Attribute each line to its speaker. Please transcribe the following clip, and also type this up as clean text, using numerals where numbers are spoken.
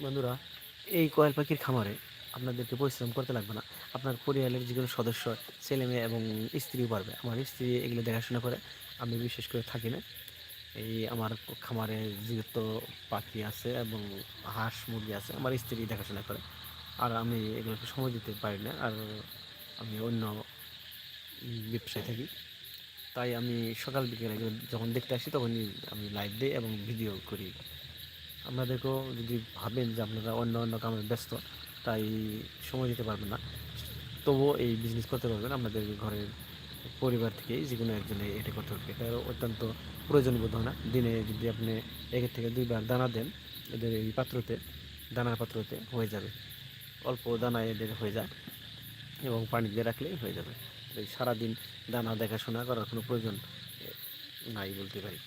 Speaker 1: বন্ধুরা, এই কোয়েল পাখির খামারে আপনাদেরকে পরিশ্রম করতে লাগবে না। আপনার পরিবারের যে কোনো সদস্য, ছেলে মেয়ে এবং স্ত্রীও পারবে। আমার স্ত্রী এগুলো দেখাশোনা করে, আমি বিশেষ করে থাকি না। এই আমার খামারে যেহেতু পাখি আছে এবং হাঁস মুরগি আছে, আমার স্ত্রী দেখাশোনা করে। আর আমি এগুলোকে সময় দিতে পারি না। আর আমি অন্য ব্যবসায় থাকি, তাই আমি সকাল বিকেল এগুলো যখন দেখতে আসি তখনই আমি লাইভ দিই এবং ভিডিও করি। আপনাদেরকেও যদি ভাবেন যে আপনারা অন্য অন্য কামে ব্যস্ত, তাই সময় দিতে পারবেন না, তবুও এই বিজনেস করতে পারবেন। আপনাদের ঘরের পরিবার থেকেই যে কোনো একজনে এটা করতে পারবে। এটা অত্যন্ত প্রয়োজন বোধ হয় না। দিনে যদি আপনি 1 থেকে 2 বার দানা দেন এদের এই পাত্রতে, দানার পাত্রতে হয়ে যাবে। অল্প দানায় এদের হয়ে যায় এবং পানি দিয়ে রাখলেই হয়ে যাবে। এই সারাদিন দানা দেখাশোনা করার কোনো প্রয়োজন নাই বলতে পারি।